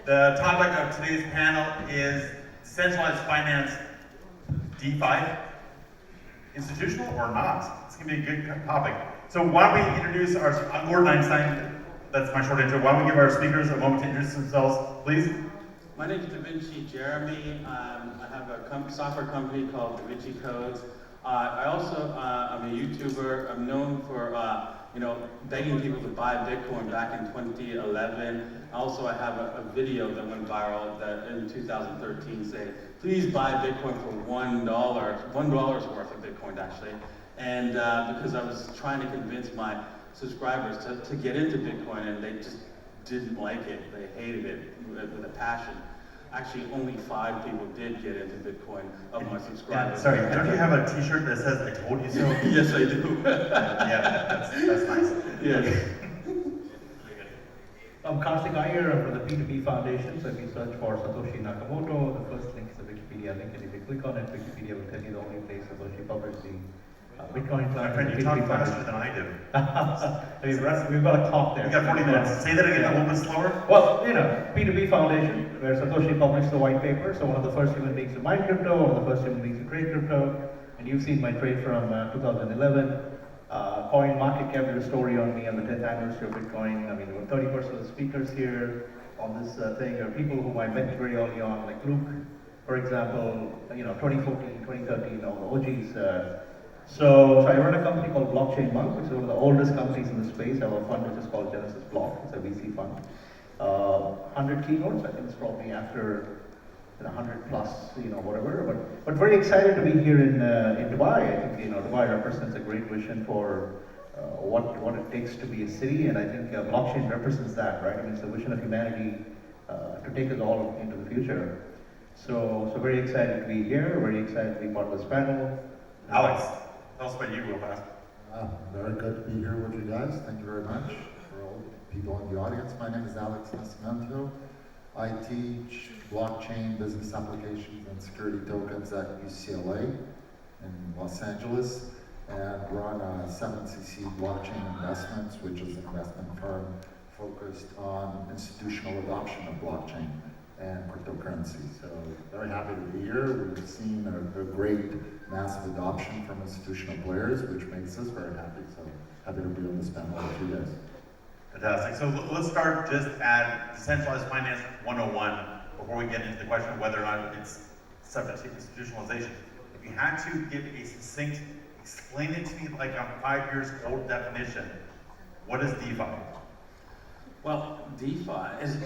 The topic of today's panel is decentralized finance, DeFi, institutional or not? It's going to be a good topic. So why don't we introduce I'm Gordon Einstein. That's my short intro. Why don't we give our speakers a moment to introduce themselves, please? My name is Davinci, Jeremie. I have a software company called Davinci Codes. I also I'm a YouTuber. I'm known for begging people to buy Bitcoin back in 2011. Also, I have a video that went viral that in 2013 saying, please buy Bitcoin for $1 worth of Bitcoin actually. And because I was trying to convince my subscribers to get into Bitcoin, and they just didn't like it. They hated it with a passion. Actually, only 5 people did get into Bitcoin of my subscribers. Sorry, don't you have a t-shirt that says, I told you so? Yes, I do. Yeah, that's nice. Yes. I'm Karthik, Iyer. I'm from the P2P Foundation. So if you search for Satoshi Nakamoto, the first link is the Wikipedia link, and if you click on it, Wikipedia will tell you the only place Satoshi published the Bitcoin My friend, you talk faster than I do. We've got a clock there. We got 40 minutes. Say that again a little bit slower. Well, P2P Foundation, where Satoshi published the white paper. So one of the first human beings to mine crypto, one of the first human beings to trade crypto. And you've seen my trade from 2011. Coin market cap did a story on me on the 10th anniversary of Bitcoin. I mean, there were 30% of the speakers here on this thing. There are people whom I met very early on, like Luke, for example, 2014, 2013, all the OGs. So I run a company called BlockchainMonk, which is one of the oldest companies in the space. I have a fund which is called Genesis Block. It's a VC fund. 100 keynotes, I think it's probably after 100 plus, whatever. But very excited to be here in Dubai. I think Dubai represents a great vision for what it takes to be a city, and I think blockchain represents that, right? I mean, it's the vision of humanity to take us all into the future. So very excited to be here. Very excited to be part of this panel. Alex, tell us about you real fast. Very good to be here with you guys. Thank you very much for all the people in the audience. My name is Alex Nascimento. I teach blockchain, business applications, and security tokens at UCLA in Los Angeles, and run 7cc Blockchain Investments, which is an investment firm focused on institutional adoption of blockchain and cryptocurrency. So very happy to be here. We've seen a great massive adoption from institutional players, which makes us very happy. So happy to be on this panel with you guys. Fantastic. So let's start just at Decentralized Finance 101 before we get into the question of whether or not it's subject to institutionalization. If you had to give a succinct, explain it to me like a 5 years old definition, what is DeFi? Well, DeFi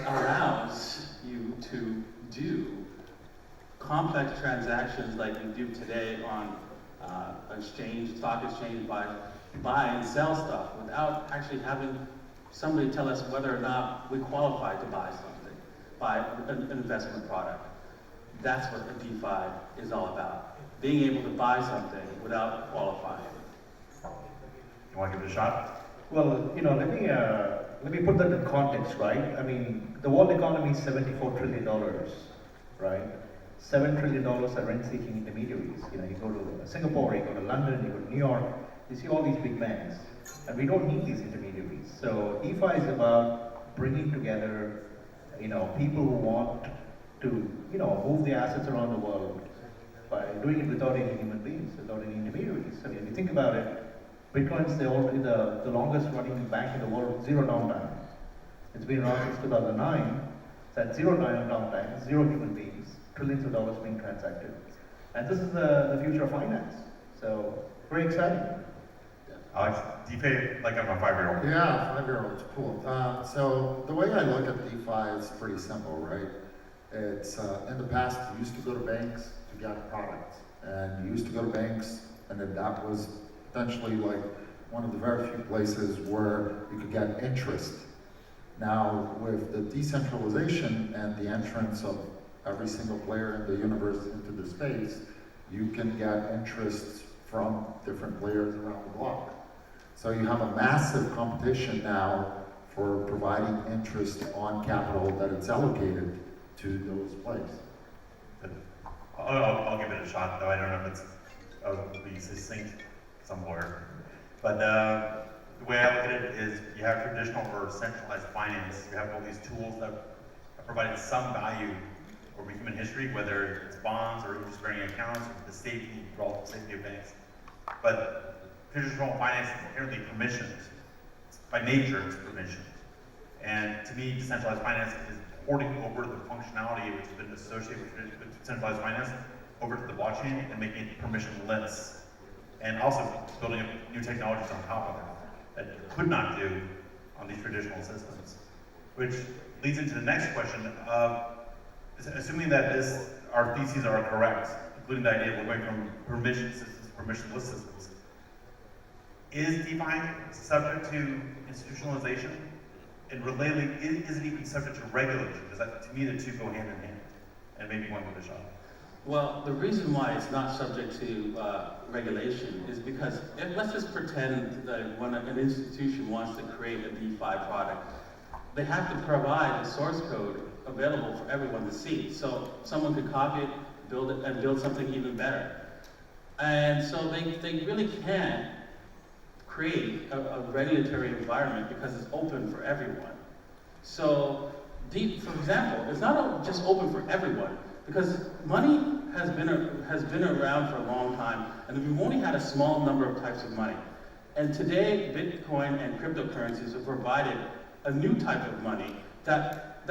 allows you to do complex transactions like we do today on stock exchange, buy and sell stuff without actually having somebody tell us whether or not we qualify to buy something, buy an investment product. That's what a DeFi is all about. Being able to buy something without qualifying. You want to give it a shot? Well, let me put that in context, right? I mean, the world economy is $74 trillion, right? $7 trillion are rent-seeking intermediaries. You go to Singapore, you go to London, you go to New York, you see all these big banks, and we don't need these intermediaries. So DeFi is about bringing together, people who want to, move their assets around the world by doing it without any human beings, without any intermediaries. I mean, if you think about it, Bitcoin is the longest running bank in the world, zero downtime. It's been around since 2009. It's at zero downtime, zero human beings, trillions of dollars being transacted. And this is the future of finance. So, very exciting. Alex, DeFi like I'm a 5-year-old. Yeah, 5-year-olds, cool. So the way I look at DeFi is pretty simple, right? It's in the past you used to go to banks to get products, and you used to go to banks, and then that was potentially like one of the very few places where you could get interest. Now with the decentralization and the entrance of every single player in the universe into the space, you can get interest from different players around the block. So you have a massive competition now for providing interest on capital that it's allocated to those plays. I'll give it a shot, though I don't know if it'll be succinct somewhere. But the way I look at it is you have traditional or centralized finance. You have all these tools that have provided some value over human history, whether it's bonds or interest-bearing accounts or the safety, relative safety of banks. But traditional finance is inherently permissioned. By nature, it's permissioned. And to me, decentralized finance is porting over the functionality which has been associated with decentralized finance over to the blockchain and making it permissionless. And also building up new technologies on top of that that you could not do on these traditional systems. Which leads into the next question of, assuming that our theses are correct, including the idea we're going from permission systems to permissionless systems, is DeFi subject to institutionalization? And relatedly, is it even subject to regulation? Because to me, the two go hand in hand. And maybe one with a shot. Well, the reason why it's not subject to regulation is because, let's just pretend that when an institution wants to create a DeFi product, they have to provide a source code available for everyone to see. So someone could copy it, build it, and build something even better. And so they really can't create a regulatory environment because it's open for everyone. So, for example, it's not just open for everyone, because money has been around for a long time, and we've only had a small number of types of money. And today, Bitcoin and cryptocurrencies have provided a new type of money that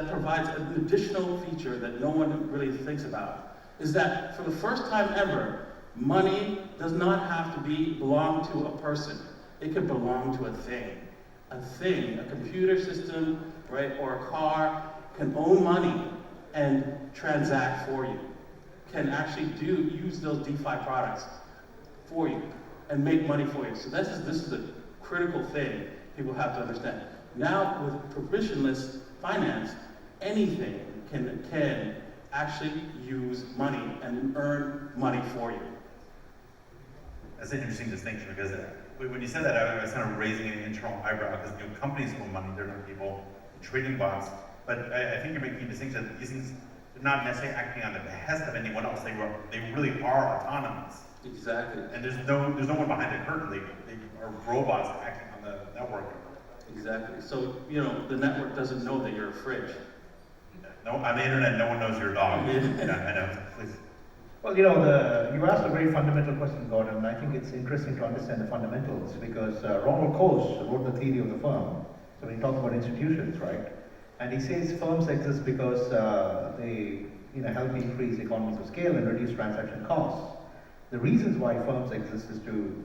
provides an additional feature that no one really thinks about. Is that for the first time ever, money does not have to belong to a person. It could belong to a thing. A computer system, right, or a car can own money and transact for you, can actually use those DeFi products for you and make money for you. So this is a critical thing people have to understand. Now with permissionless finance, anything can actually use money and earn money for you. That's an interesting distinction, because when you said that, I was kind of raising an internal eyebrow, because companies own money, they're not people trading bots. But I think you're making a distinction that these things are not necessarily acting on the behest of anyone else. They really are autonomous. Exactly. And there's no one behind the curtain. They are robots acting on the network. Exactly. So, the network doesn't know that you're a fridge. No, on the internet, no one knows you're a dog. Yeah, I know. Please. Well, you asked a very fundamental question, Gordon, and I think it's interesting to understand the fundamentals, because Ronald Coase wrote the theory of the firm. So when he talks about institutions, right? And he says firms exist because they help increase economies of scale and reduce transaction costs. The reasons why firms exist is to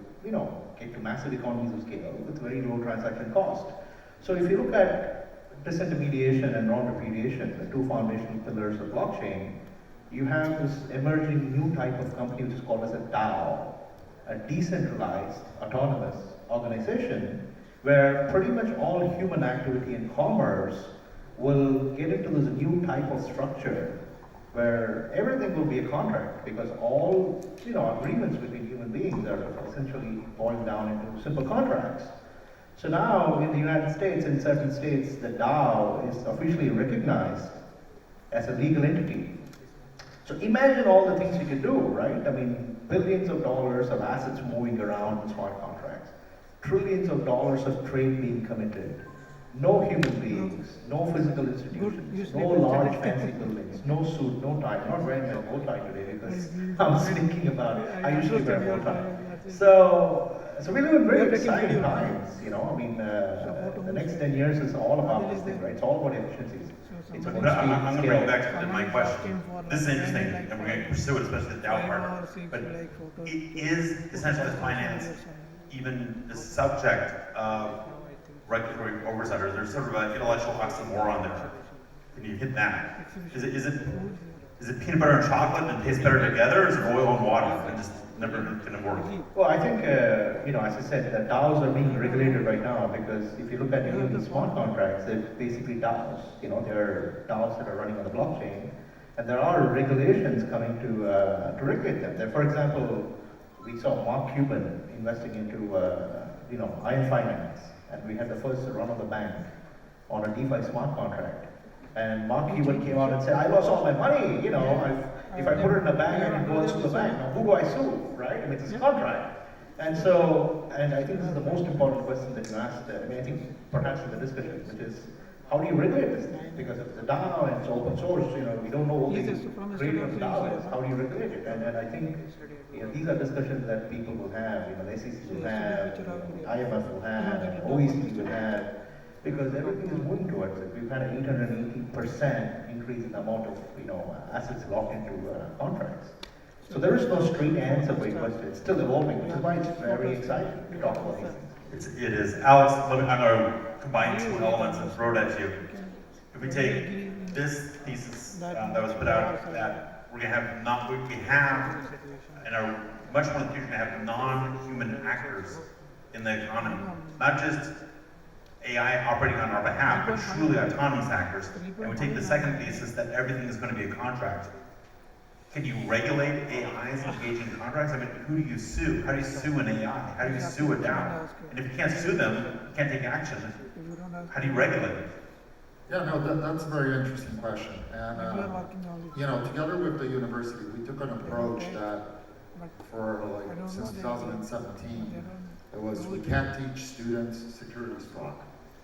get to massive economies of scale with very low transaction cost. So if you look at disintermediation and non-repudiation, the two foundational pillars of blockchain, you have this emerging new type of company which is called as a DAO, a decentralized autonomous organization, where pretty much all human activity and commerce will get into this new type of structure where everything will be a contract, because all agreements between human beings are essentially boiled down into simple contracts. So now in the United States, in certain states, the DAO is officially recognized as a legal entity. So imagine all the things you can do, right? I mean, billions of dollars of assets moving around in smart contracts, trillions of dollars of trade being committed, no human beings, no physical institutions, no large fancy buildings, no suit, no tie. I'm not wearing my bow tie today because I was thinking about it. I usually wear a bow tie. So we live in very exciting times, I mean, the next 10 years is all about this thing, right? It's all about efficiencies. It's about speed, I'm going to bring it scale. back to my question. This is interesting, and we're going to pursue it, especially the DAO part. But is decentralized finance even the subject of regulatory oversight, or is there sort of an intellectual oxymoron there? Can you hit that? Is it peanut butter and chocolate and it tastes better together, or is it oil and water and just never going to work? Well, I think, as I said, the DAOs are being regulated right now, because if you look at any of the smart contracts, they're basically DAOs. They're DAOs that are running on the blockchain, and there are regulations coming to regulate them. For example, we saw Mark Cuban investing into, Iyer Finance, and we had the first run of the bank on a DeFi smart contract. And Mark Cuban came out and said, I lost all my money, if I put it in a bank, I can go and sue the bank. Now, who do I sue, right? I mean, it's a contract. And I think this is the most important question that you asked, I think perhaps in the discussion, which is, how do you regulate this thing? Because it's a DAO and it's open source, we don't know who the creator of the DAO is. How do you regulate it? And I think, these are discussions that people will have, the SEC will have, IMF will have, OECD will have, because everything is moving towards it. We've had an 880% increase in the amount of, assets locked into contracts. So there is no straight answer for your question. It's still evolving, which is why it's very exciting to talk about these things. It is. Alex, I'm going to combine two elements and throw it at you. If we take this thesis that was put out, that we're going to have we have, in our much more in the future, going to have non-human actors in the economy, not just AI operating on our behalf, but truly autonomous actors. And we take the second thesis that everything is going to be a contract. Can you regulate AIs engaging in contracts? I mean, who do you sue? How do you sue an AI? How do you sue a DAO? And if you can't sue them, you can't take action. How do you regulate it? Yeah, no, that's a very interesting question. And, together with the university, we took an approach that for since 2017, it was we can't teach students securities fraud,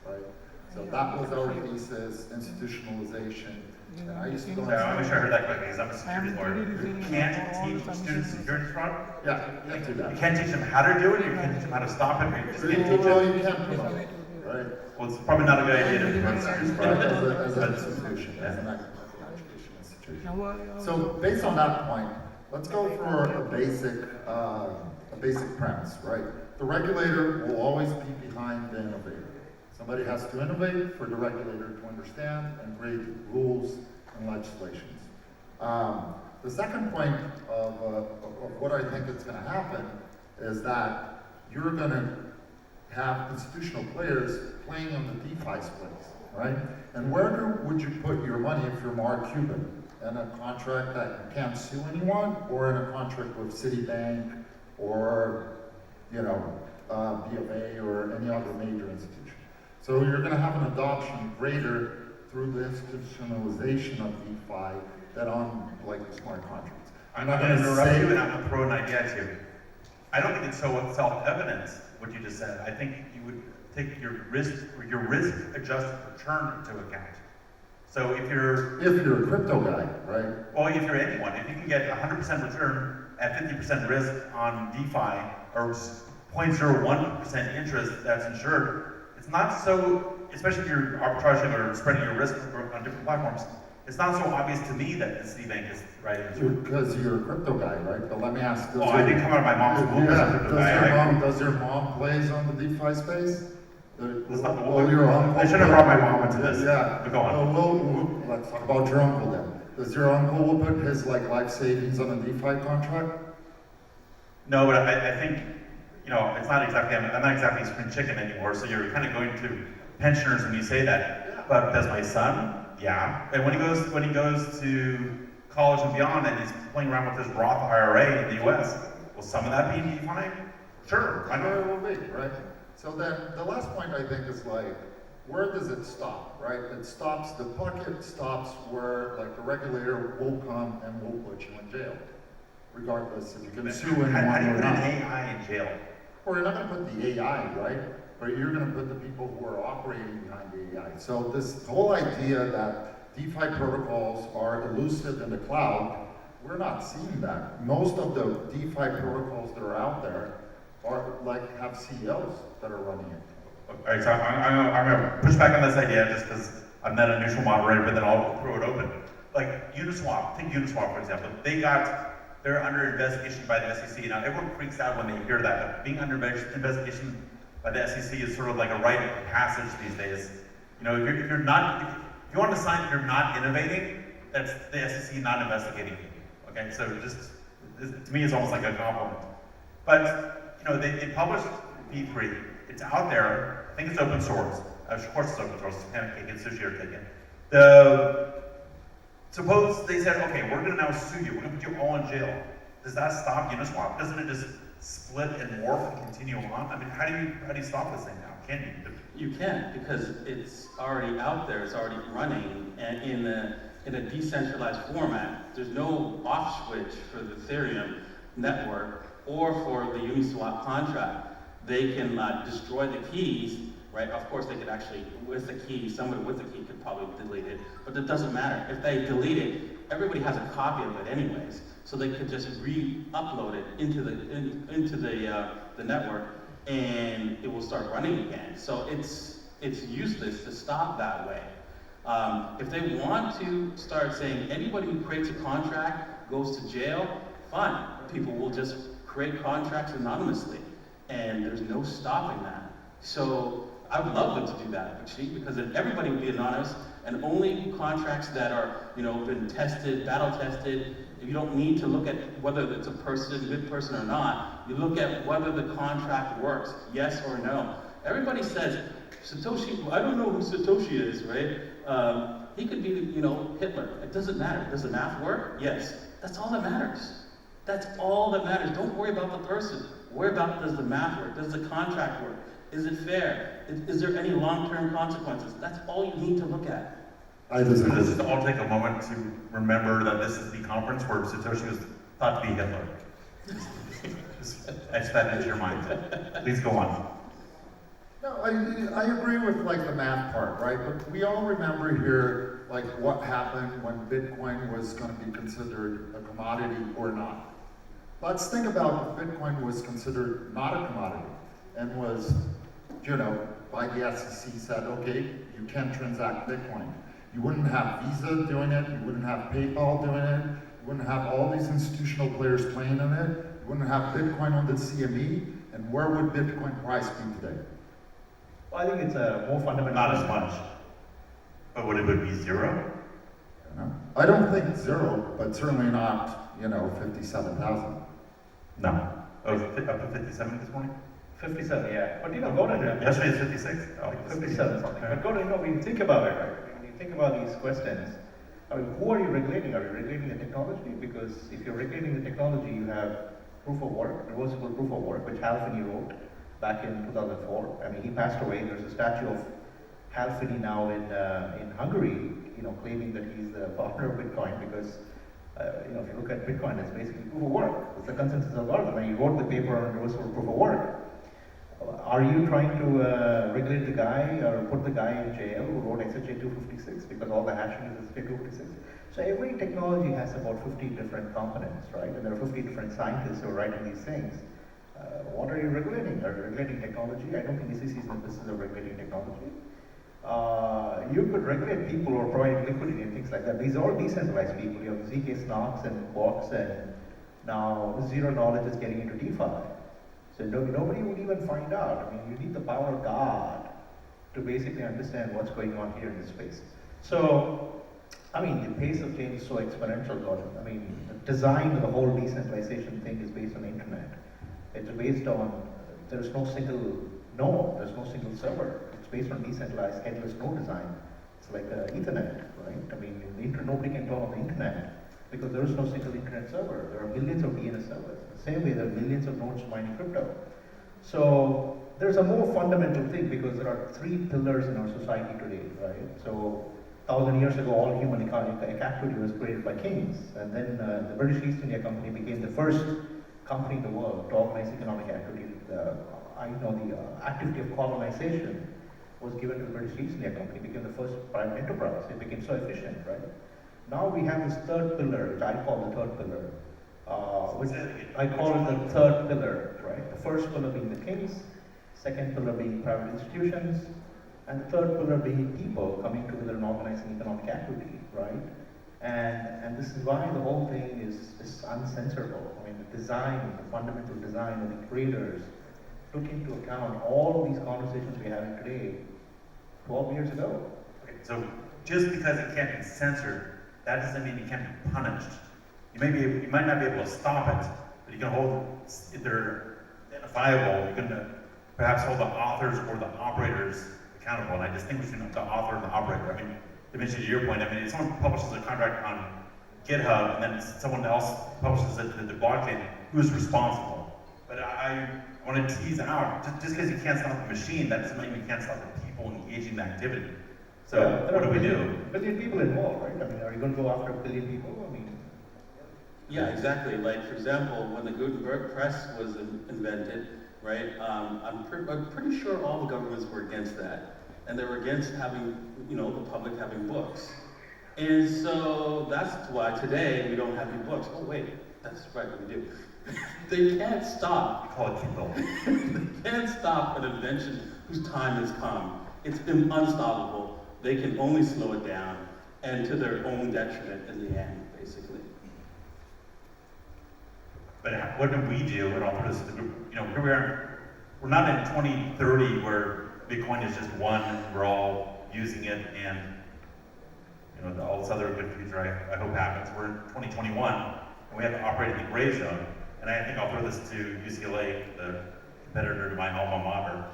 right? So that was our thesis, institutionalization. And I used to go I want to make sure I heard that correctly, because I'm a securities lawyer. You can't teach students securities fraud? Yeah, you can't do that. You can't teach them how to do it, you can't teach them how to stop it, or you just can't teach Well, them. you can't promote it, right? Well, it's probably not a good idea to promote securities fraud. As an institution, as an education institution. So based on that point, let's go for a basic premise, right? The regulator will always be behind the innovator. Somebody has to innovate for the regulator to understand and create rules and legislations. The second point of what I think is going to happen is that you're going to have institutional players playing on the DeFi space, right? And where would you put your money if you're Mark Cuban? In a contract that you can't sue anyone, or in a contract with Citibank, or BofA, or any other major institution? So you're going to have an adoption greater through the institutionalization of DeFi than on the smart contracts. I'm not going to interrupt you, and I'm going to throw an idea at you. I don't think it's so self-evident what you just said. I think you would take your risk-adjusted return into account. So if you're a crypto guy, right? Well, if you're anyone, if you can get 100% return at 50% risk on DeFi, or 0.01% interest that's insured, it's not so, especially if you're arbitraging or spreading your risk on different platforms, it's not so obvious to me that the Citibank is right. Because you're a crypto guy, right? But let me ask. I didn't come out of my mom's womb as a crypto guy. Does your mom plays on the DeFi space? Your uncle. I should have brought my mom into this. Yeah. But go on. Well, let's talk about your uncle then. Does your uncle put his life savings on a DeFi contract? No, but I think it's not exactly. I'm not exactly spring chicken anymore. So you're kind of going to pensioners when you say that. Yeah. But does my son? Yeah. And when he goes to college and beyond, and he's playing around with his Roth IRA in the U.S., will some of that be DeFi? Sure. I know it will be, right? So then the last point I think is where does it stop, right? It stops, the bucket stops where the regulator will come and will put you in jail, regardless if you can sue anyone or not. How do you put an AI in jail? Well, you're not going to put the AI, right? But you're going to put the people who are operating behind the AI. So this whole idea that DeFi protocols are elusive in the cloud, we're not seeing that. Most of the DeFi protocols that are out there are have CEOs that are running it. All right, so I'm going to push back on this idea just because I'm not a neutral moderator, but then I'll throw it open. Uniswap, take Uniswap for example. They're under investigation by the SEC. Now everyone freaks out when they hear that, but being under investigation by the SEC is sort of like a rite of passage these days. If you want to sign that you're not innovating, that's the SEC not investigating you. Okay, so to me it's almost like a compliment. But they published V3. It's out there. I think it's open source. Of course it's open source. It's pancake and sushi are taken. Suppose they said, okay, we're going to now sue you. We're going to put you all in jail. Does that stop Uniswap? Doesn't it just split and morph and continue on? I mean, how do you stop this thing now? Can you? You can't, because it's already out there. It's already running, and in a decentralized format. There's no off switch for the Ethereum network or for the Uniswap contract. They can destroy the keys right? Of course, they could actually, with the key, somebody with the key could probably delete it, but it doesn't matter. If they delete it, everybody has a copy of it anyways, so they could just re-upload it into the network, and it will start running again. So it's useless to stop that way. If they want to start saying anybody who creates a contract goes to jail, fine. People will just create contracts anonymously, and there's no stopping that. So I would love them to do that, actually, because then everybody would be anonymous, and only contracts that are, been tested, battle tested. You don't need to look at whether it's a good person or not. You look at whether the contract works, yes or no. Everybody says, Satoshi, I don't know who Satoshi is, right? He could be, Hitler. It doesn't matter. Does the math work? Yes. That's all that matters. That's all that matters. Don't worry about the person. Worry about, does the math work? Does the contract work? Is it fair? Is there any long-term consequences? That's all you need to look at. Let's just all take a moment to remember that this is the conference where Satoshi was thought to be Hitler. Just etch that into your mind. Please go on. No, I agree with like the math part, right? But we all remember here like what happened when Bitcoin was going to be considered a commodity or not. Let's think about if Bitcoin was considered not a commodity and was, by the SEC said, okay, you can't transact Bitcoin. You wouldn't have Visa doing it, you wouldn't have PayPal doing it, you wouldn't have all these institutional players playing in it, you wouldn't have Bitcoin on the CME, and where would Bitcoin price be today? Well, I think it's a more fundamental. Not as much. But would it be zero? I don't think zero, but certainly not, 57,000. No. Oh, up to 57 this morning? 57, yeah. But go to Yesterday is 56. Oh, 57 something. But when you think about it, right? When you think about these questions, who are you regulating? Are you regulating the technology? Because if you're regulating the technology, you have proof of work, reversible proof of work, which Hal Finney wrote back in 2004. He passed away. There's a statue of Hal Finney now in Hungary, claiming that he's the partner of Bitcoin because, if you look at Bitcoin, it's basically proof of work. It's a consensus algorithm. He wrote the paper on reversible proof of work. Are you trying to regulate the guy or put the guy in jail who wrote SHA 256 because all the hashing is SHA 256? So every technology has about 50 different components, right? And there are 50 different scientists who are writing these things. What are you regulating? Are you regulating technology? I don't think SEC is in the business of regulating technology. You could regulate people who are providing liquidity and things like that. These are all decentralized people. You have ZK Snarks and Quarks, and now zero knowledge is getting into DeFi. So nobody would even find out. You need the power of God to basically understand what's going on here in this space. So, the pace of change is so exponential, Gordon. The design of the whole decentralization thing is based on the internet. It's based on, there's no single node, there's no single server. It's based on decentralized headless node design. It's like Ethernet, right? Nobody can talk on the internet because there is no single internet server. There are millions of DNS servers. The same way there are millions of nodes mining crypto. So there's a more fundamental thing because there are three pillars in our society today, right? So 1,000 years ago, all human activity was created by kings. And then the British East India Company became the first company in the world to organize economic activity. The activity of colonization was given to the British East India Company, became the first private enterprise. It became so efficient, right? Now we have this third pillar, which I call the third pillar. I call it the third pillar, right? The first pillar being the kings, second pillar being private institutions, and the third pillar being people coming together and organizing economic activity, right? And this is why the whole thing is uncensorable. The design, the fundamental design of the creators took into account all of these conversations we're having today 12 years ago. Okay, so just because it can't be censored, that doesn't mean it can't be punished. You might not be able to stop it, but you can hold, if they're identifiable, you can perhaps hold the authors or the operators accountable. And I distinguish between the author and the operator. Davinci, to your point, if someone publishes a contract on GitHub and then someone else publishes it to the blockchain, who's responsible? But I want to tease out, just because you can't stop the machine, that doesn't mean you can't stop the people engaging in the activity. So what do we do? A billion people involved, right? Are you going to go after a billion people? Yeah, exactly. Like, for example, when the Gutenberg press was invented, right? I'm pretty sure all the governments were against that. And they were against having, you know, the public having books. And so that's why today we don't have any books. Oh wait, that's right, we do. They can't stop. We call it Kindle. They can't stop an invention whose time has come. It's been unstoppable. They can only slow it down, and to their own detriment in the end, basically. But what do we do? And I'll put this in the group. You know, here we are. We're not in 2030 where Bitcoin is just one, and we're all using it, and you know all this other good future I hope happens. We're in 2021, and we have to operate in the gray zone. And I think I'll throw this to UCLA, the competitor to my alma mater.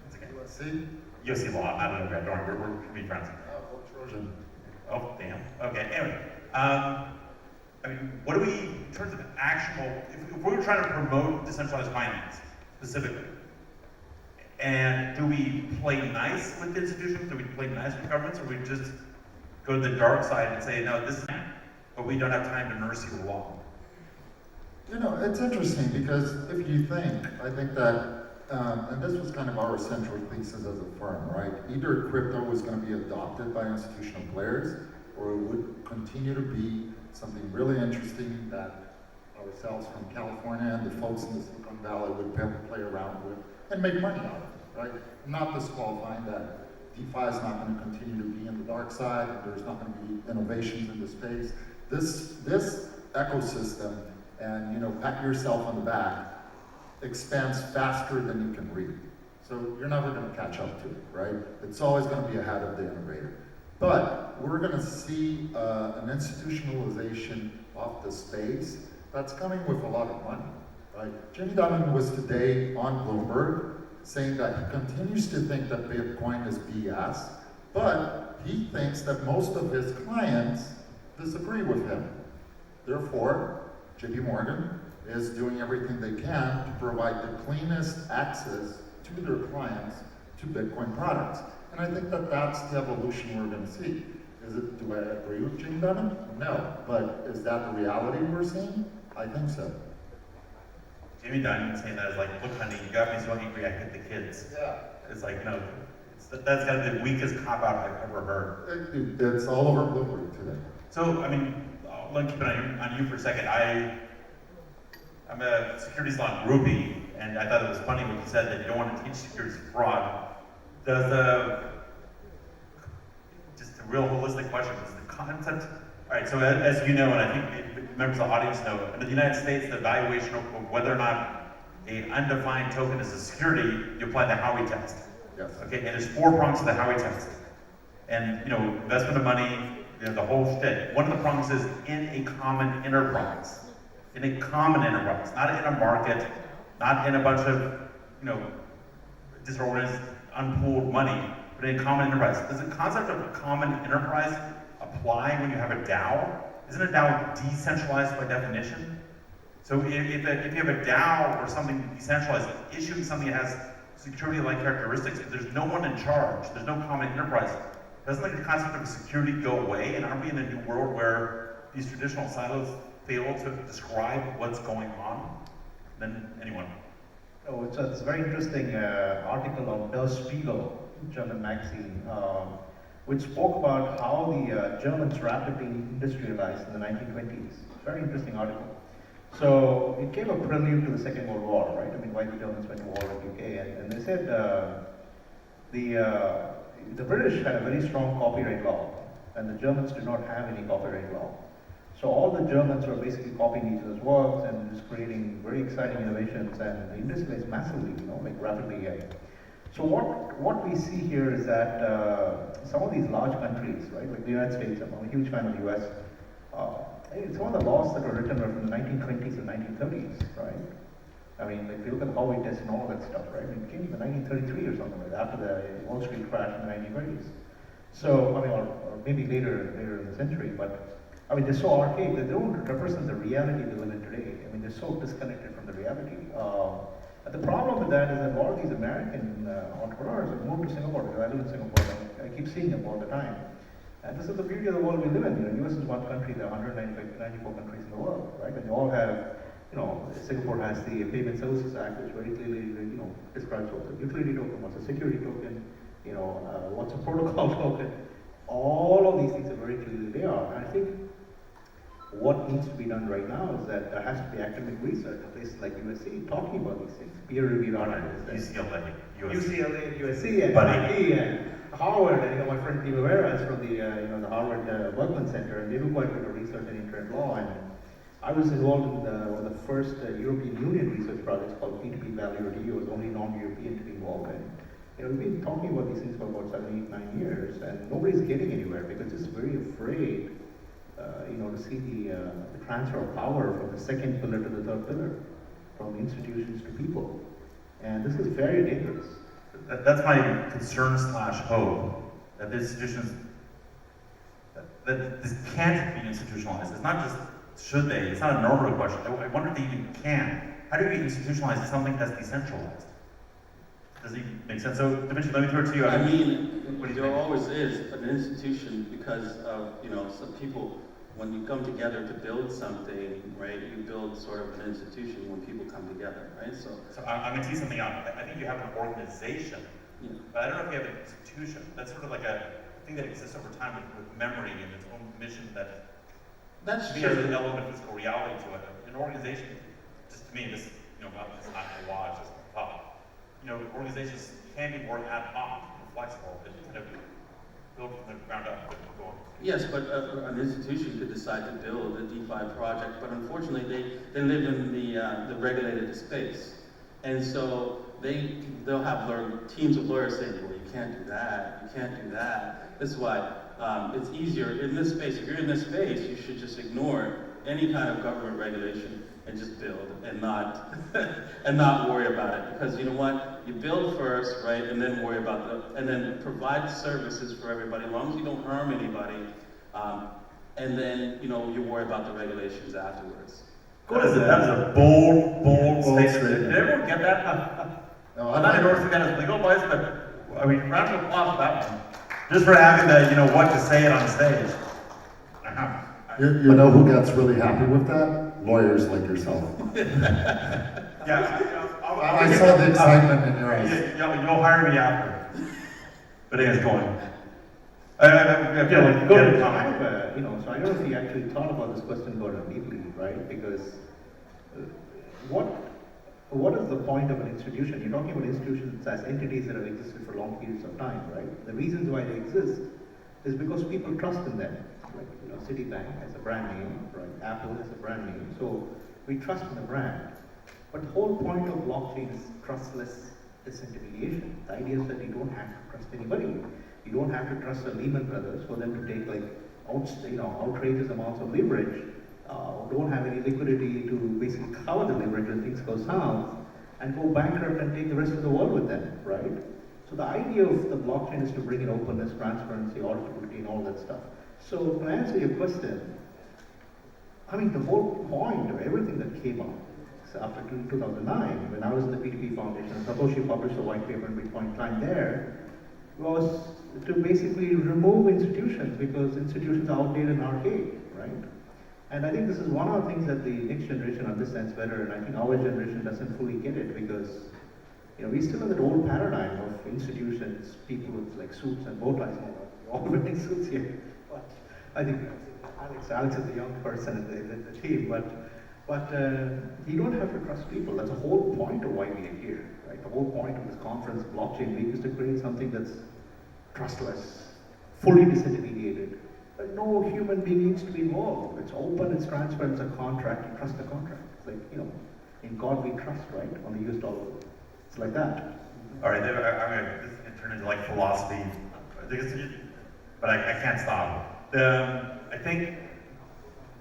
It's okay. USC? USC Law. I don't know. Don't worry. We're gonna be friends. Oh, Trojan. Oh, damn. Okay. Anyway, I mean, what do we, in terms of actionable, if we were trying to promote decentralized finance specifically, and do we play nice with institutions? Do we play nice with governments, or we just go to the dark side and say, no, this is, but we don't have time to nurse your law? You know, it's interesting because if you think, I think that, and this was kind of our central thesis as a firm, right? Either crypto was going to be adopted by institutional players, or it would continue to be something really interesting that ourselves from California and the folks in the Silicon Valley would play around with and make money out of it, right? Not disqualifying that DeFi is not going to continue to be in the dark side, and there's not going to be innovations in the space. This ecosystem, and you know, pat yourself on the back, expands faster than you can read. So you're never going to catch up to it, right? It's always going to be ahead of the innovator. But we're going to see an institutionalization of the space that's coming with a lot of money, right? Jamie Dimon was today on Bloomberg saying that he continues to think that Bitcoin is BS, but he thinks that most of his clients disagree with him. Therefore, JP Morgan is doing everything they can to provide the cleanest access to their clients to Bitcoin products. And I think that that's the evolution we're going to see. Do I agree with Jamie Dimon? No. But is that the reality we're seeing? I think so. Jamie Dimon saying that is like, look, honey, you got me so angry I hit the kids. Yeah. It's like, no, that's kind of the weakest cop-out I've ever heard. It's all over Bloomberg today. So, I mean, let me keep it on you for a second. I'm a securities law groupie, and I thought it was funny when you said that you don't want to teach securities fraud. Just a real holistic question, is the concept, all right, so as you know, and I think members of the audience know, in the United States, the evaluation of whether or not an undefined token is a security, you apply the Howey test. Yes. Okay, and there's 4 prongs to the Howey test. And, you know, investment of money, you know, the whole shit. One of the prongs is in a common enterprise. In a common enterprise, not in a market, not in a bunch of, you know, disorganized, unpooled money, but in a common enterprise. Does the concept of a common enterprise apply when you have a DAO? Isn't a DAO decentralized by definition? So if you have a DAO or something decentralized, issuing something that has security-like characteristics, but there's no one in charge, there's no common enterprise, doesn't the concept of security go away? And aren't we in a new world where these traditional silos fail to describe what's going on? Then anyone? Oh, it's a very interesting article on Der Spiegel, German magazine, which spoke about how the Germans rapidly industrialized in the 1920s. Very interesting article. So it gave a prelude to the Second World War, right? I mean, why the Germans went to war with the UK, and they said the British had a very strong copyright law, and the Germans did not have any copyright law. So all the Germans were basically copying each other's works and just creating very exciting innovations, and the industry is massively, you know, like rapidly. So what we see here is that some of these large countries, right, like the United States, I'm a huge fan of the US, some of the laws that were written were from the 1920s and 1930s, right? I mean, if you look at the Howey test and all that stuff, right? It came in 1933 or something like that, after the Wall Street crash in the 1930s. So, I mean, or maybe later in the century, but I mean, they're so archaic that they don't represent the reality we live in today. I mean, they're so disconnected from the reality. And the problem with that is that a lot of these American entrepreneurs have moved to Singapore, because I live in Singapore, and I keep seeing them all the time. And this is the beauty of the world we live in. You know, US is one country, there are 194 countries in the world, right? And they all have Singapore has the Payment Services Act, which very clearly, describes what's a utility token, what's a security token, what's a protocol token. All of these things are very clearly there. And I think what needs to be done right now is that there has to be academic research in places like USC talking about these things, peer-reviewed articles. UCLA, UCLA, USC, and Buddy. MIT, and Harvard, and my friend Steve Rivera is from the the Harvard Berkman Center, and they do quite a bit of research in internet law. And I was involved in one of the first European Union research projects called P2P Value or D. I was the only non-European to be involved in. We've been talking about these things for about 7, 8, 9 years, and nobody's getting anywhere because it's very afraid, to see the transfer of power from the second pillar to the third pillar, from institutions to people. And this is very dangerous. That's my concern / hope, that the institutions, that this can't be institutionalized. It's not just should they, it's not a normative question. I wonder if they even can. How do we institutionalize something that's decentralized? Does it even make sense? So, Davinci, let me throw it to you. I mean, what do you there think? always is an institution because of, some people, when you come together to build something, right, you build sort of an institution when people come together, right? So I'm going to tee something up. I think you have an organization, yeah. but I don't know if you have an institution. That's sort of like a thing that exists over time with memory and its own mission that That's to me has an true. element of physical reality to it. An organization, just to me, this, it's not a law, it's just a thought. Organizations can be more ad hoc and flexible and kind of built from the ground up. Yes, but an institution could decide to build a DeFi project, but unfortunately they live in the regulated space. And so they'll have teams of lawyers saying, well, you can't do that, you can't do that. This is why it's easier in this space. If you're in this space, you should just ignore any kind of government regulation and just build and not and not worry about it. Because you know what? You build first, right, and then worry about and then provide services for everybody, as long as you don't harm anybody. And then you worry about the regulations afterwards. That is a bold statement. Did everyone get that? No, I'm not endorsing that as legal advice, but round of applause for that one. Just for having the, what to say it on stage. You know who gets really happy with that? Lawyers like yourself. Yeah, I saw the excitement in your eyes. You'll hire me after. But anyways, go on. I feel like Go you to had a time, comment. so I don't know if you actually thought about this question more deeply, right? Because what is the point of an institution? You're talking about institutions as entities that have existed for long periods of time, right? The reasons why they exist is because people trust in them. Like, Citibank has a brand name, right? Apple has a brand name. So we trust in the brand. But the whole point of blockchain is trustless disintermediation. The idea is that you don't have to trust anybody. You don't have to trust the Lehman Brothers for them to take outrageous amounts of leverage, don't have any liquidity to basically cover the leverage when things go south, and go bankrupt and take the rest of the world with them, right? So the idea of the blockchain is to bring in openness, transparency, auditability, and all that stuff. So to answer your question, the whole point of everything that came up after 2009, when I was in the P2P Foundation, Satoshi published a white paper in Bitcoin time there, was to basically remove institutions because institutions are outdated and archaic, right? And I think this is one of the things that the next generation understands better, and I think our generation doesn't fully get it because we still have that old paradigm of institutions, people with like suits and bow ties. We're all wearing suits here, but I think Alex is the young person in the team, but you don't have to trust people. That's the whole point of why we are here, right? The whole point of this conference, Blockchain Week, is to create something that's trustless, fully disintermediated. But no human being needs to be involved. It's open, it's transparent, it's a contract, you trust the contract. It's like, in God we trust, right? On the US dollar. It's like that. All right, this is going to turn into like philosophy, but I can't stop. I think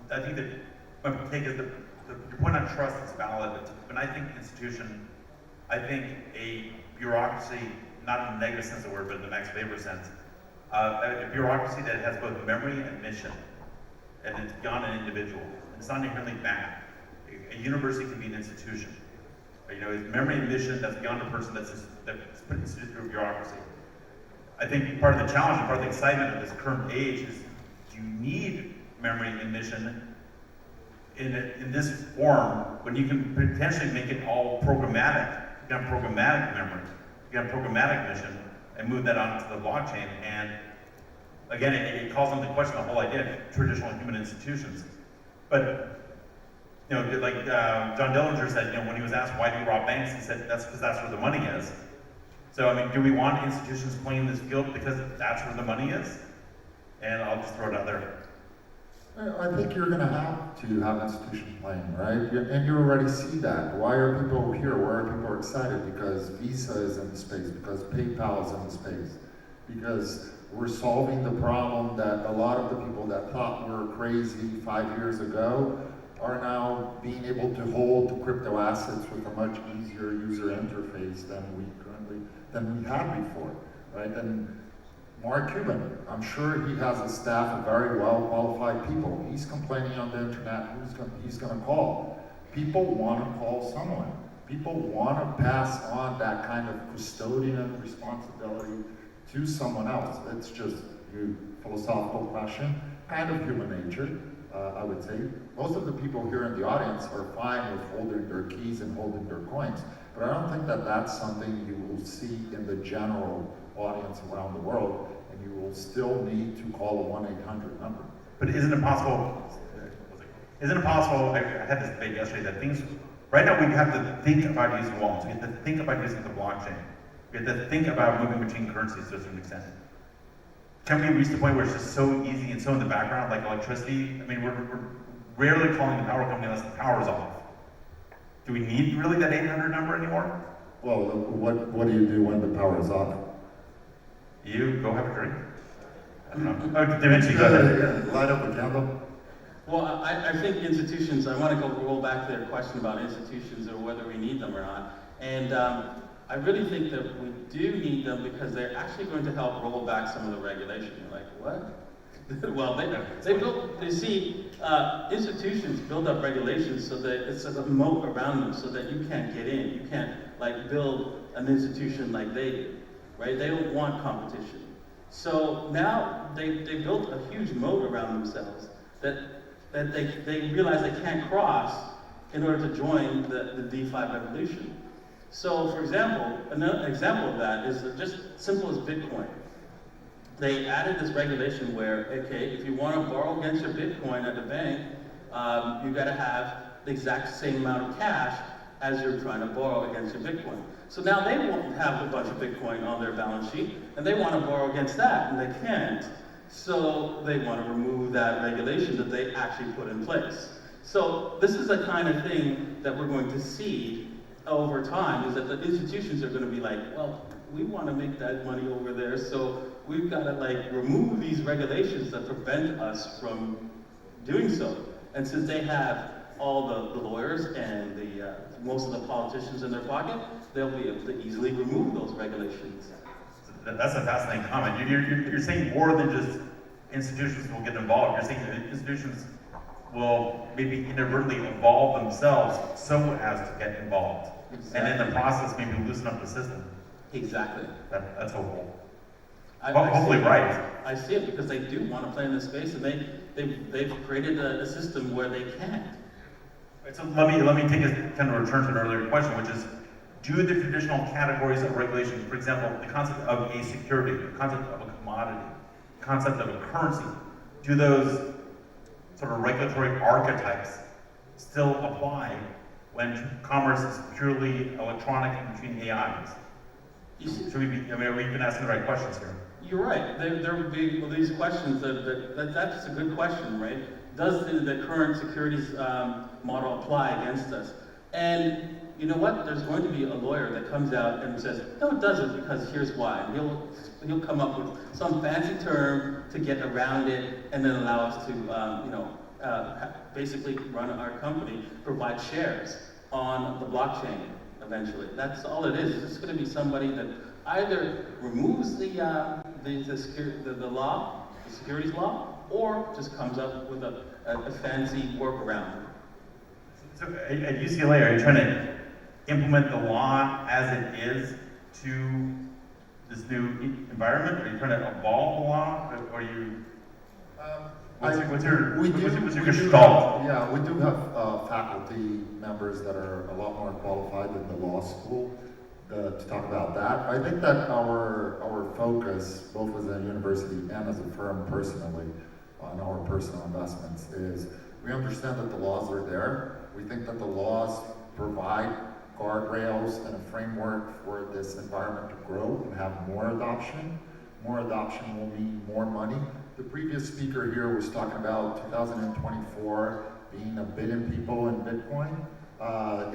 that my take is your point on trust is valid. When I think institution, I think a bureaucracy, not in the negative sense of the word, but in the Max Weber sense, a bureaucracy that has both memory and mission, and it's beyond an individual. It's not inherently bad. A university can be an institution. It's memory and mission that's beyond a person that's put instituted through bureaucracy. I think part of the challenge and part of the excitement of this current age is you need memory and mission in this form, when you can potentially make it all programmatic, you can have programmatic memory, you can have programmatic vision, and move that onto the blockchain. And again, it calls into question the whole idea of traditional human institutions. But you know, like John Dillinger said, you know, when he was asked why do you rob banks, he said that's because that's where the money is. So I mean, do we want institutions playing this field because that's where the money is? And I'll just throw it out there. I think you're going to have institutions playing, right? And you already see that. Why are people here? Why are people excited? Because Visa is in the space, because PayPal is in the space, because we're solving the problem that a lot of the people that thought were crazy 5 years ago are now being able to hold the crypto assets with a much easier user interface than we had before, right? And Mark Cuban, I'm sure he has a staff of very well qualified people. He's complaining on the internet, he's going to call. People want to call someone. People want to pass on that kind of custodian responsibility to someone else. It's just a philosophical question, kind of human nature, I would say. Most of the people here in the audience are fine with holding their keys and holding their coins, but I don't think that that's something you will see in the general audience around the world, and you will still need to call a 1-800 number. But isn't it possible, I had this debate yesterday, that things, right now we have to think about using wallets, we have to think about using the blockchain, we have to think about moving between currencies to a certain extent. Can we reach the point where it's just so easy and so in the background, like electricity? I mean, we're rarely calling the power company unless the power's off. Do we need really that 800 number anymore? Well, what do you do when the power is off? You go have a drink. I don't know. Oh, Davinci, go ahead. Yeah, light up a candle. Well, I think institutions, I want to roll back to the question about institutions or whether we need them or not. And I really think that we do need them because they're actually going to help roll back some of the regulation. You're like, what? Well, institutions build up regulations so that it's a moat around them so that you can't get in. You can't like build an institution like they do, right? They don't want competition. So now they built a huge moat around themselves that they realize they can't cross in order to join the DeFi revolution. So, for example, another example of that is just simple as Bitcoin. They added this regulation where, okay, if you want to borrow against your Bitcoin at the bank, you got to have the exact same amount of cash as you're trying to borrow against your Bitcoin. So now they won't have a bunch of Bitcoin on their balance sheet, and they want to borrow against that, and they can't. So they want to remove that regulation that they actually put in place. So this is the kind of thing that we're going to see over time, is that the institutions are going to be like, well, we want to make that money over there, so we've got to like remove these regulations that prevent us from doing so. And since they have all the lawyers and most of the politicians in their pocket, they'll be able to easily remove those regulations. That's a fascinating comment. You're saying more than just institutions will get involved. You're saying that institutions will maybe inadvertently evolve themselves so as to get involved. Exactly. And in the process, maybe loosen up the system. Exactly. That's hopeful. Hopefully right. I see it because they do want to play in this space, and they've created a system where they can't. Right, so let me take a kind of return to an earlier question, which is, do the traditional categories of regulation, for example, the concept of a security, the concept of a commodity, the concept of a currency, do those sort of regulatory archetypes still apply when commerce is purely electronic and between AIs? Should we be, are we even asking the right questions here? You're right. There would be these questions that's a good question, right? Does the current securities model apply against us? And you know what? There's going to be a lawyer that comes out and says, no, it doesn't, because here's why. And he'll come up with some fancy term to get around it and then allow us to, basically run our company, provide shares on the blockchain eventually. That's all it is. It's just going to be somebody that either removes the law, the securities law, or just comes up with a fancy workaround. So at UCLA, are you trying to implement the law as it is to this new environment? Are you trying to evolve the law, or are you? What's your we do gestalt? yeah, we do have faculty members that are a lot more qualified than the law school to talk about that. I think that our focus, both as a university and as a firm personally, on our personal investments is we understand that the laws are there. We think that the laws provide guardrails and a framework for this environment to grow and have more adoption. More adoption will mean more money. The previous speaker here was talking about 2024 being 1 billion people in Bitcoin.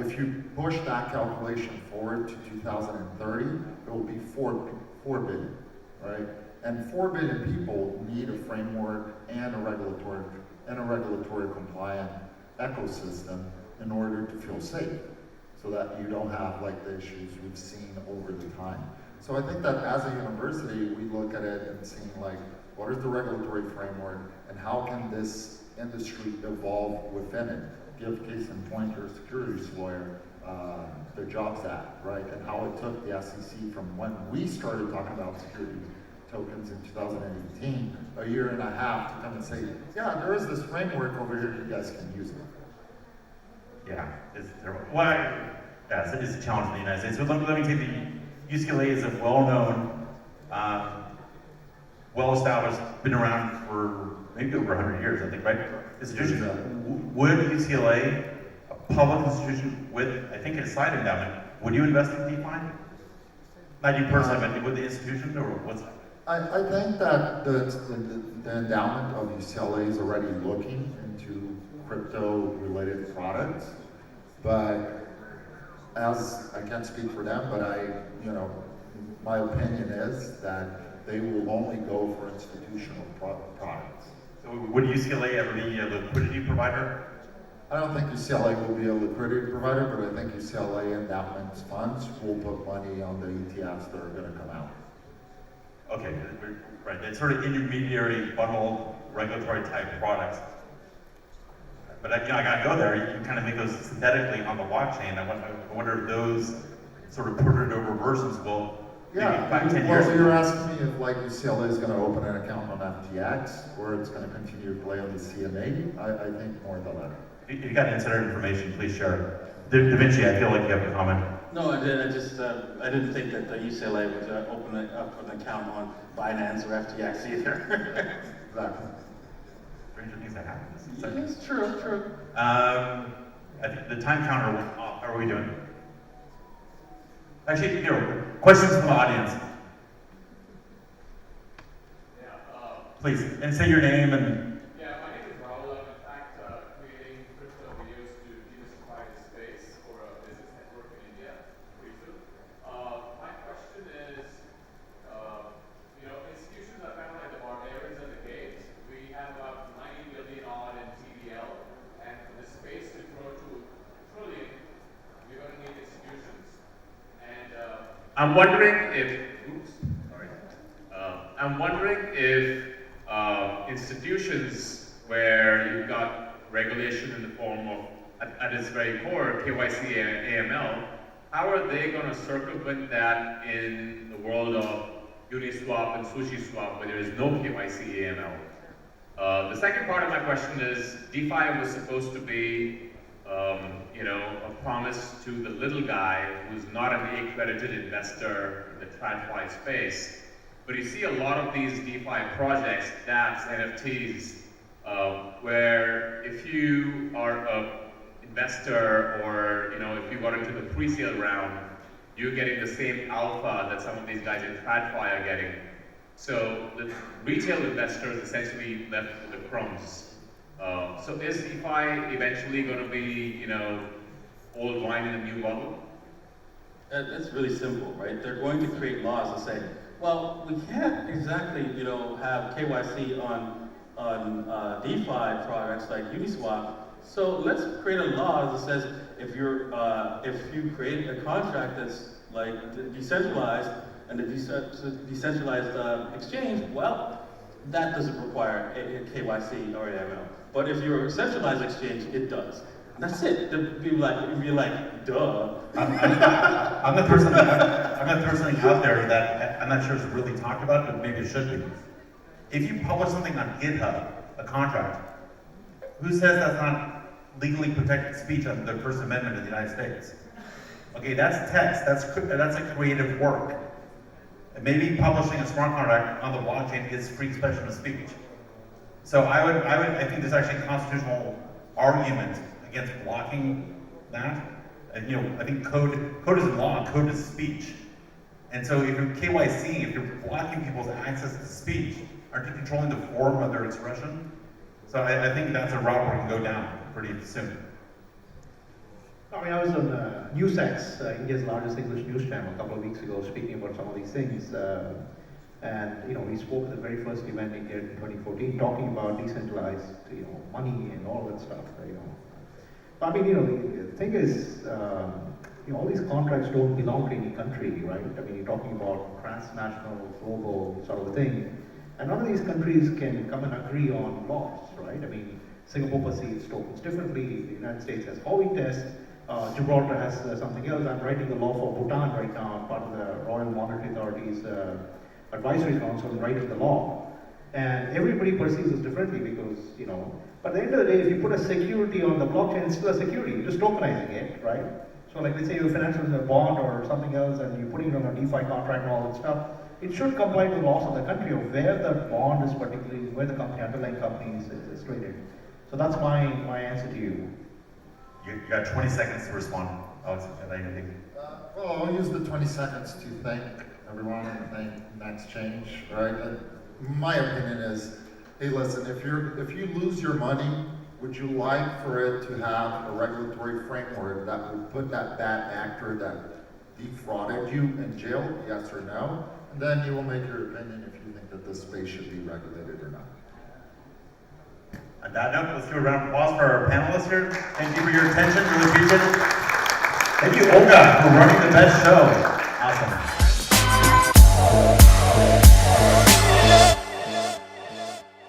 If you push that calculation forward to 2030, it will be 4 billion, right? And 4 billion people need a framework and a regulatory compliant ecosystem in order to feel safe, so that you don't have like the issues we've seen over the time. So I think that as a university, we look at it and seeing like, what is the regulatory framework and how can this industry evolve within it? Give case in point your securities lawyer, the Jobs Act, right? And how it took the SEC from when we started talking about security tokens in 2018, a year and a half to come and say, yeah, there is this framework over here, you guys can use it. Yeah, it's a challenge in the United States. So let me take the UCLA is a well-known, well-established, been around for maybe over 100 years, I think, right? Institution. Would UCLA, a public institution with, I think, a side endowment, would you invest in DeFi? Not you personally, but would the institution, or what's that? I think that the endowment of UCLA is already looking into crypto-related products, but as I can't speak for them, but my opinion is that they will only go for institutional products. So would UCLA ever be a liquidity provider? I don't think UCLA will be a liquidity provider, but I think UCLA endowment funds will put money on the ETFs that are going to come out. Okay, right. It's sort of intermediary bundled regulatory type products. But I gotta go there. You can kind of make those synthetically on the blockchain. I wonder if those sort of ported over versions will maybe 5-10 years. Well, you're asking me if like UCLA is going to open an account on FTX or it's going to continue to play on the CME. I think more the latter. If you got insider information, please share. Davinci, I feel like you have a comment. No, I did. I didn't think that the UCLA would open up an account on Binance or FTX either. Exactly. Stranger things that happen. It's true. I think the time counter, how are we doing? Actually, questions from the audience. Please, and say your name and... Yeah, my name is Raul. I'm in fact creating crypto videos to demystify the space for a business network in India, pretty soon. My question is, institutions are kind of like the barbarians of the caves. We have about 90 billion odd in TVL, and for the space to grow to a trillion, we're going to need institutions. And I'm wondering if institutions where you've got regulation in the form of, at its very core, KYC and AML, how are they going to circumvent that in the world of Uniswap and SushiSwap where there is no KYC AML? The second part of my question is, DeFi was supposed to be a promise to the little guy who's not an accredited investor in the TradFi space. But you see a lot of these DeFi projects, dApps, NFTs, where if you are an investor or if you got into the pre-sale round, you're getting the same alpha that some of these guys in TradFi are getting. So the retail investors essentially left with the crumbs. So is DeFi eventually going to be, old wine in a new bottle? That's really simple, right? They're going to create laws that say, well, we can't exactly, have KYC on DeFi products like Uniswap. So let's create a law that says if you create a contract that's like decentralized and a decentralized exchange, well, that doesn't require a KYC or AML. But if you're a centralized exchange, it does. That's it. You'd be like, duh. I'm gonna throw something out there that I'm not sure is really talked about, but maybe it should be. If you publish something on GitHub a contract. Who says that's not legally protected speech under the First Amendment of the United States? Okay, that's text, that's a creative work. And maybe publishing a smart contract on the blockchain is free expression of speech. So I think there's actually a constitutional argument against blocking that. And, I think code is law, code is speech. And so if you're KYC, if you're blocking people's access to speech, aren't you controlling the form of their expression? So I think that's a route we can go down pretty soon. I mean, I was on NewsX, India's largest English news channel, a couple of weeks ago, speaking about some of these things. And we spoke at the very first event in here in 2014, talking about decentralized, money and all that stuff. But I mean, the thing is, all these contracts don't belong to any country, right? I mean, you're talking about transnational, global sort of a thing. And none of these countries can come and agree on laws, right? I mean, Singapore perceives tokens differently, the United States has Howey test, Gibraltar has something else. I'm writing the law for Bhutan right now. I'm part of the Royal Monetary Authority's Advisory Council and writing the law. And everybody perceives this differently because, but at the end of the day, if you put a security on the blockchain, it's still a security. You're just tokenizing it, right? So like let's say you're financing a bond or something else and you're putting it on a DeFi contract and all that stuff, it should comply to the laws of the country of where the bond is particularly, where the company, underlying company is traded. So that's my answer to you. You got 20 seconds to respond, Alex. Well, I'll use the 20 seconds to thank everyone and thank Next Change, right? And my opinion is, hey, listen, if you lose your money, would you like for it to have a regulatory framework that would put that bad actor that defrauded you in jail, yes or no? And then you will make your opinion if you think that this space should be regulated or not. On that note, let's do a round of applause for our panelists here. Thank you for your attention, really appreciate it. Thank you, Olga, for running the best show. Awesome.